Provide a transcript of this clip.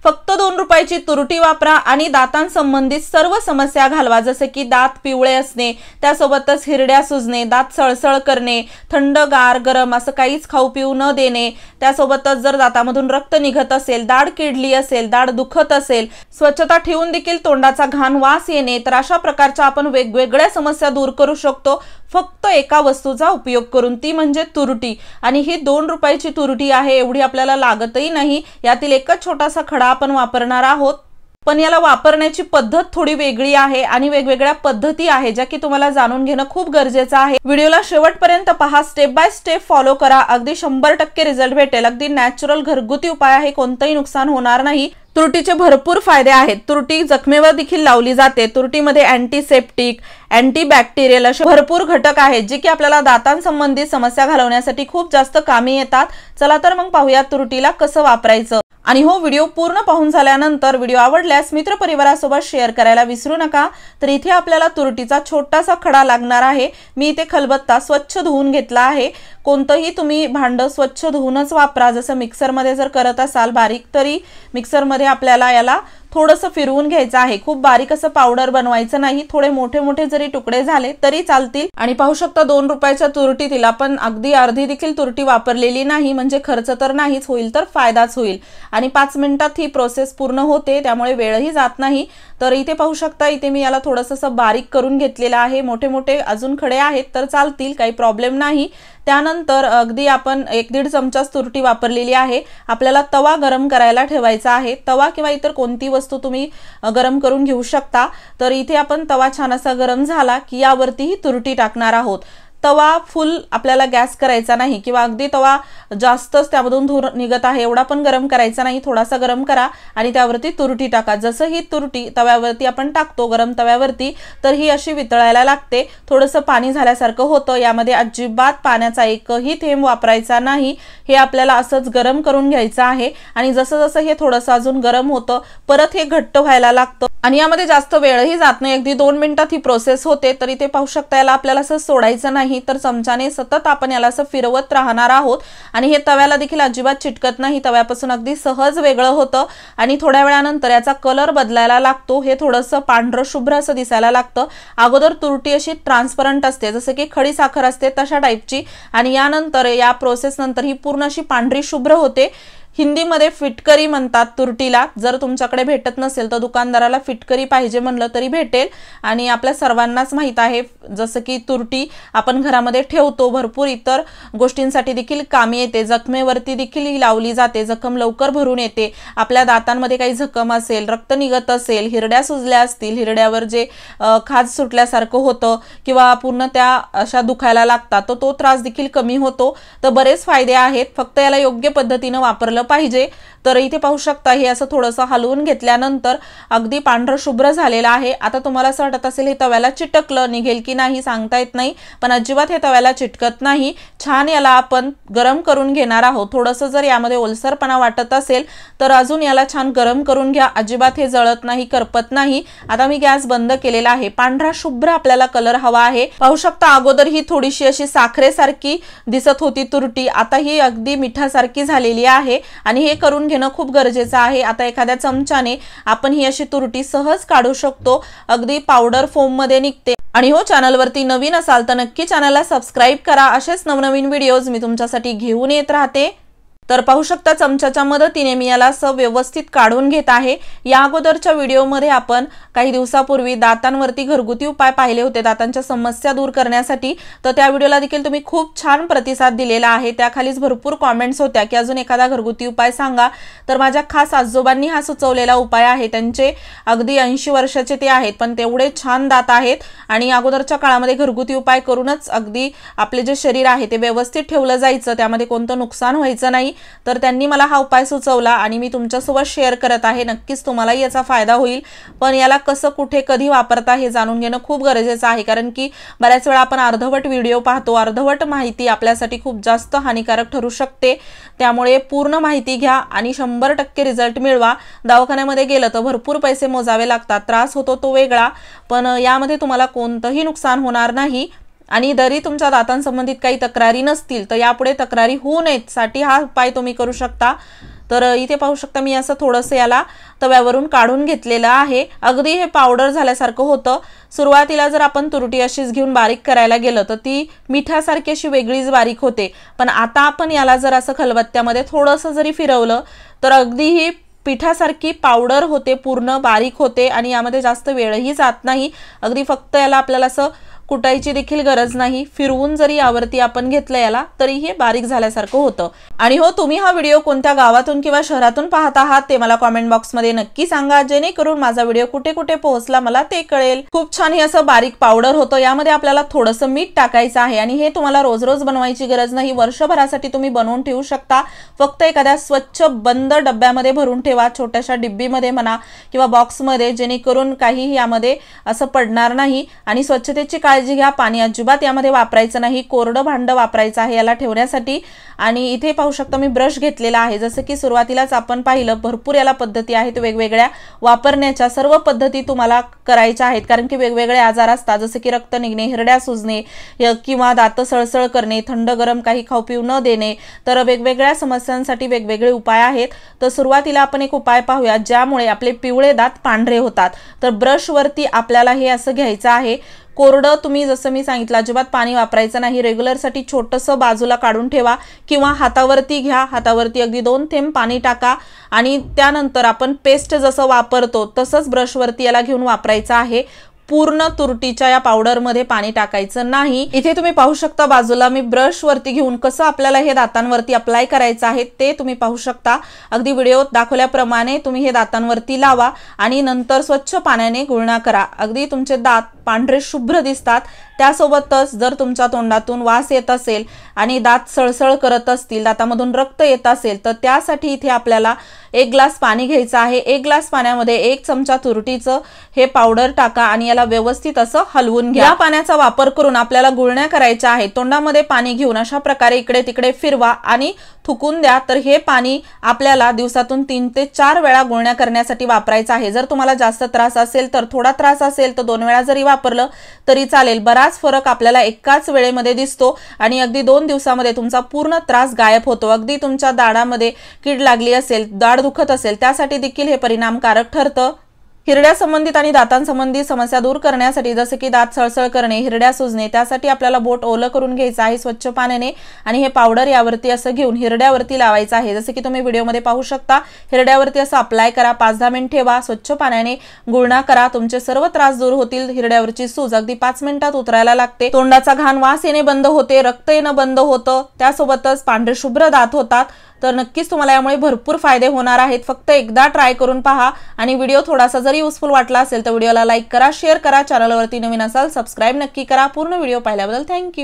फक्त 2 रुपयाची तुरटी वापरा आणि दातांसंबंधित सर्व समस्या घालवा, जसे की दात पिवळे असणे, त्यासोबतच हिरड्या सुजणे, दात सळसळ करणे, थंड गार गरम असं काहीच खाऊ पिऊ न देणे, त्यासोबतच जर दातामधून रक्त निघत असेल, दाढ किडली असेल, दाढ दुखत असेल, स्वच्छता ठेवून देखील तोंडाचा घाण वास येणे, तर अशा प्रकारच्या आपण वेगवेगळ्या समस्या दूर करू शकतो फक्त एका वस्तूचा उपयोग करून, ती म्हणजे तुरटी। आणि ही 2 रुपयाची तुरटी आहे, एवढी आपल्याला लागतही नाही। यातील एकच छोटासा खडा आपण वापरणार आहोत, पण याला वापरण्याची पद्धत थोडी वेगळी आहे आणि वेगवेगळ्या पद्धती आहे ज्या की तुम्हाला जाणून घेणं खूप गरजेचं आहे। व्हिडिओला शेवटपर्यंत पहा, स्टेप बाय स्टेप फॉलो करा, अगदी 100% रिझल्ट भेटेल। अगदी नॅचरल घरगुती उपाय आहे, कोणतंही नुकसान होणार नाही। तुरटीचे भरपूर फायदे आहेत। तुरटी जखमेवर देखील लावली जाते। तुरटीमध्ये अँटीसेप्टिक, अँटीबॅक्टेरियल असे भरपूर घटक आहेत जे की आपल्याला दातांसंबंधित समस्या घालवण्यासाठी खूप जास्त कामी येतात। चला तर मग पाहूया तुरटीला कसं वापरायचं। आणि हो, व्हिडिओ पूर्ण पाहून झाल्यानंतर व्हिडिओ आवडल्यास मित्रपरिवारासोबत शेअर करायला विसरू नका। तर इथे आपल्याला तुरटीचा छोटासा खडा लागणार आहे। मी इथे खलबत्ता स्वच्छ धुवून घेतला आहे। कोणतंही तुम्ही भांड स्वच्छ धुवूनच वापरा, जसं मिक्सरमध्ये जर करत असाल बारीक, तरी मिक्सरमध्ये आपल्याला याला थोडंसं फिरवून घ्यायचं आहे। खूप बारीक असं पावडर बनवायचं नाही, थोडे मोठे मोठे जरी तुकडे झाले तरी चालतील। आणि पाहू शकता 2 रुपयाच्या तुरटीतील आपण अगदी अर्धी देखील तुरटी वापरलेली नाही, म्हणजे खर्च तर नाहीच होईल तर फायदाच होईल। आणि 5 मिनिटात ही प्रोसेस पूर्ण होते, त्यामुळे वेळही जात नाही। तर इथे पाहू शकता, इथे मी याला थोडंसं बारीक करून घेतलेलं आहे। मोठे मोठे अजून खडे आहेत तर चालतील, काही प्रॉब्लेम नाही। त्यानंतर अगदी आपण 1-1.5 चमचाच तुरटी वापरलेली आहे। आपल्याला तवा गरम करायला ठेवायचा आहे। तवा किंवा इतर कोणती वस्तू तुम्ही गरम करून घेऊ शकता। तर इथे आपण तवा छान असा गरम झाला की यावरती ही तुरटी टाकणार आहोत। तवा फुल आपल्याला गॅस करायचा नाही किंवा अगदी तवा जास्तच त्यामधून धूर निघत आहे एवढा पण गरम करायचा नाही, थोडासा गरम करा आणि त्यावरती तुरटी टाका। जसं ही तुरटी तव्यावरती आपण टाकतो गरम तव्यावरती, तर ही अशी वितळायला लागते, थोडंसं पाणी झाल्यासारखं होतं। यामध्ये अजिबात पाण्याचा एकही थेंब वापरायचा नाही, हे आपल्याला असंच गरम करून घ्यायचं आहे। आणि जसं जसं हे थोडंसं अजून गरम होतं, परत हे घट्ट व्हायला लागतं आणि यामध्ये जास्त वेळही जात नाही, अगदी 2 मिनिटात ही प्रोसेस होते। तर इथे पाहू शकता, याला आपल्याला असं सोडायचं नाही, तर चमचाने सतत आपण याला असं फिरवत राहणार आहोत। आणि हे तव्याला देखील अजिबात चिटकत नाही, तव्यापासून अगदी सहज वेगळं होतं। आणि थोड्या वेळानंतर याचा कलर बदलायला लागतो, हे थोडंसं पांढरं शुभ्र असं दिसायला लागतं। अगोदर तुरटी अशी ट्रान्सपरंट असते, जसं की खडी साखर असते तशा टाईपची, आणि यानंतर या प्रोसेस नंतर ही पूर्ण अशी पांढरी शुभ्र होते। हिंदीमध्ये फिटकरी म्हणतात तुरटीला। जर तुमच्याकडे भेटत नसेल तर दुकानदाराला फिटकरी पाहिजे म्हणलं तरी भेटेल। आणि आपल्या सर्वांनाच माहित आहे, जसं की तुरटी आपण घरामध्ये ठेवतो, भरपूर इतर गोष्टींसाठी देखील कामी येते। जखमेवरती देखील लावली जाते, जखम लवकर भरून येते। आपल्या दातांमध्ये काही जखम असेल, रक्त निघत असेल, हिरड्या सुजल्या असतील, हिरड्यावर जे खाज सुटल्यासारखं होतं किंवा पूर्ण त्या अशा दुखायला लागतात, तर तो त्रास देखील कमी होतो। तर बरेच फायदे आहेत, फक्त याला योग्य पद्धतीने वापरलं पाहिजे। तर इथे पाहू शकता, हे असं थोडंसं हलवून घेतल्यानंतर अगदी पांढरं शुभ्र झालेलं आहे। आता तुम्हाला असं वाटत असेल हे तव्याला चिटकलं, निघेल की नाही सांगता येत नाही, पण अजिबात हे तव्याला चिटकत नाही। छान याला आपण गरम करून घेणार आहोत। थोडंसं जर यामध्ये ओलसरपणा वाटत असेल तर अजून याला छान गरम करून घ्या, अजिबात हे जळत नाही, करपत नाही। आता मी गॅस बंद केलेला आहे। पांढरा शुभ्र आपल्याला कलर हवा आहे। पाहू शकता, अगोदर ही थोडीशी अशी साखरेसारखी दिसत होती तुरटी, आता ही अगदी मिठासारखी झालेली आहे आणि हे करून घेणं खूप गरजेचं आहे। आता एखाद्या चमचाने आपण ही अशी तुरटी सहज काढू शकतो, अगदी पावडर फॉर्म मध्ये निघते। आणि हो, चॅनलवरती नवीन असाल तर नक्की चॅनलला सबस्क्राइब करा, असेच नवनवीन व्हिडिओज मी तुमच्यासाठी घेऊन येत राहते। तर पाहू शकता, चमच्याच्या मदतीने मी याला असं व्यवस्थित काढून घेत आहे। या अगोदरच्या व्हिडिओमध्ये आपण काही दिवसापूर्वी दातांवरती घरगुती उपाय पाहिले होते, दातांच्या समस्या दूर करण्यासाठी, तर त्या व्हिडिओला देखील तुम्ही खूप छान प्रतिसाद दिलेला आहे। त्याखालीच भरपूर कमेंट्स होत्या की अजून एखादा घरगुती उपाय सांगा। तर माझ्या खास आजोबांनी हा सुचवलेला उपाय आहे, त्यांचे अगदी 80 वर्षाचे ते आहेत, पण तेवढे छान दात आहेत आणि अगोदरच्या काळामध्ये घरगुती उपाय करूनच अगदी आपले जे शरीर आहे ते व्यवस्थित ठेवलं जायचं, त्यामध्ये कोणतं नुकसान व्हायचं नाही। तर त्यांनी मला हा उपाय सुचवला आणि मी तुमच्यासोबत शेअर करत आहे, नक्कीच तुम्हालाही याचा फायदा होईल। पण याला कसं, कुठे, कधी वापरता हे जाणून घेणं खूप गरजेचं आहे, कारण की बऱ्याच वेळा आपण अर्धवट व्हिडिओ पाहतो, अर्धवट माहिती आपल्यासाठी खूप जास्त हानिकारक ठरू शकते। त्यामुळे पूर्ण माहिती घ्या आणि 100% रिझल्ट मिळवा। दवाखान्यामध्ये गेलं तर भरपूर पैसे मोजावे लागतात, त्रास होतो तो वेगळा, पण यामध्ये तुम्हाला कोणतंही नुकसान होणार नाही। आणि जरी तुमच्या दातांसंबंधित काही तक्रारी नसतील तर यापुढे तक्रारी होऊ नयेत साठी हा उपाय तुम्ही करू शकता। तर इथे पाहू शकता मी असं थोडंसं याला तव्यावरून काढून घेतलेलं आहे। अगदी हे पावडर झाल्यासारखं होतं। सुरुवातीला जर आपण तुरटी अशीच घेऊन बारीक करायला गेलो तर ती मिठासारखी अशी वेगळीच बारीक होते, पण आता आपण याला जर असं खलबत्त्यामध्ये थोडंसं जरी फिरवलं तर अगदी ही पिठासारखी पावडर होते, पूर्ण बारीक होते आणि यामध्ये जास्त वेळही जात नाही। अगदी फक्त याला आपल्याला असं कुटायची देखील गरज नाही, फिरवून जरी यावरती आपण घेतलं याला तरी हे बारीक झाल्यासारखं होतं। आणि हो, तुम्ही हा व्हिडिओ कोणत्या गावातून किंवा शहरातून पाहत आहात ते मला कमेंट बॉक्समध्ये नक्की सांगा, जेणेकरून माझा व्हिडिओ कुठे कुठे पोहोचला मला ते कळेल। खूप छान हे असं बारीक पावडर होतं। यामध्ये आपल्याला थोडंसं मीठ टाकायचं आहे आणि हे तुम्हाला रोज रोज बनवायची गरज नाही, वर्षभरासाठी तुम्ही बनवून ठेवू शकता। फक्त एखाद्या स्वच्छ बंद डब्यामध्ये भरून ठेवा, छोट्याशा डिब्बीमध्ये म्हणा किंवा बॉक्समध्ये, जेणेकरून काही यामध्ये असं पडणार नाही। आणि स्वच्छतेची काळजी घ्या, पाणी अजिबात यामध्ये वापरायचं नाही, कोरडं भांड वापरायचं आहे याला ठेवण्यासाठी। आणि इथे पाहू शकता मी ब्रश घेतलेला आहे। जसं की सुरुवातीलाच आपण पाहिलं भरपूर याला पद्धती आहेत वेगवेगळ्या वापरण्याच्या, सर्व पद्धती तुम्हाला करायच्या आहेत, कारण की वेगवेगळे आजार असतात, जसे की रक्त निघणे, हिरड्या सुजणे किंवा दात सळसळ करणे, थंड गरम काही खाऊ पिऊ न देणे, तर वेगवेगळ्या समस्यांसाठी वेगवेगळे उपाय आहेत। तर सुरुवातीला आपण एक उपाय पाहूया ज्यामुळे आपले पिवळे दात पांढरे होतात। तर ब्रश वरती आपल्याला हे असं घ्यायचं आहे, कोरडं तुम्ही जसं मी सांगितलं अजिबात पाणी वापरायचं नाही, रेग्युलरसाठी छोटंसं बाजूला काढून ठेवा किंवा हातावरती घ्या, हातावरती अगदी 2 थेंब पाणी टाका आणि त्यानंतर आपण पेस्ट जसं वापरतो तसंच ब्रशवरती याला घेऊन वापरायचं आहे। पूर्ण तुरटीच्या या पावडरमध्ये पाणी टाकायचं नाही। इथे तुम्ही पाहू शकता बाजूला मी ब्रश वरती घेऊन कसं आपल्याला हे दातांवरती अप्लाय करायचं आहे ते तुम्ही पाहू शकता। अगदी व्हिडिओत दाखवल्याप्रमाणे तुम्ही हे दातांवरती लावा आणि नंतर स्वच्छ पाण्याने गुळणा करा। अगदी तुमचे दात पांढरे शुभ्र दिसतात। त्यासोबतच जर तुमच्या तोंडातून वास येत असेल आणि दात सळसळ करत असतील, दातामधून रक्त येत असेल, तर त्यासाठी इथे आपल्याला 1 ग्लास पाणी घ्यायचं आहे। 1 ग्लास पाण्यामध्ये 1 चमचा तुरटीचं हे पावडर टाका आणि याला व्यवस्थित असं हलवून घ्या। या पाण्याचा वापर करून आपल्याला गुळण्या करायच्या आहेत। तोंडामध्ये पाणी घेऊन अशा प्रकारे इकडे तिकडे फिरवा आणि थुकून द्या। तर हे पाणी आपल्याला दिवसातून 3 ते 4 वेळा गुळण्या करण्यासाठी वापरायचं आहे। जर तुम्हाला जास्त त्रास असेल तर थोडा त्रास असेल तर 2 वेळा जरी वापरलं तरी चालेल। बराच फरक आपल्याला एकाच वेळेमध्ये दिसतो आणि अगदी 2 दिवसामध्ये तुमचा पूर्ण त्रास गायब होतो। अगदी तुमच्या दाढामध्ये कीड लागली असेल, दाढ दुखत असेल, त्यासाठी देखील हे परिणामकारक ठरतं। हिरड्या संबंधित आणि दातांसंबंधित समस्या दूर करण्यासाठी, जसे की दात सळसळ करणे, हिरड्या सुजणे, त्यासाठी आपल्याला बोट ओलं करून घ्यायचं आहे स्वच्छ पाण्याने आणि हे पावडर यावरती असं घेऊन हिरड्यावरती लावायचं आहे। जसे की तुम्ही व्हिडिओमध्ये पाहू शकता, हिरड्यावरती असं अप्लाय करा, 5-10 मिनिट ठेवा, स्वच्छ पाण्याने गुळणा करा, तुमचे सर्व त्रास दूर होतील। हिरड्यावरची सूज अगदी 5 मिनिटात उतरायला लागते, तोंडाचा घाण वास येणे बंद होते, रक्त येणं बंद होतं, त्यासोबतच पांढरे शुभ्र दात होतात। तर नक्कीच तुम्हाला यामुळे भरपूर फायदे होणार आहेत। फक्त एकदा ट्राय करून पहा आणि व्हिडिओ थोडासा जरी युजफुल वाटला असेल तर व्हिडिओला लाईक करा, शेअर करा, चॅनलवरती नवीन असाल सबस्क्राइब नक्की करा। पूर्ण व्हिडिओ पाहिल्याबद्दल थँक्यू।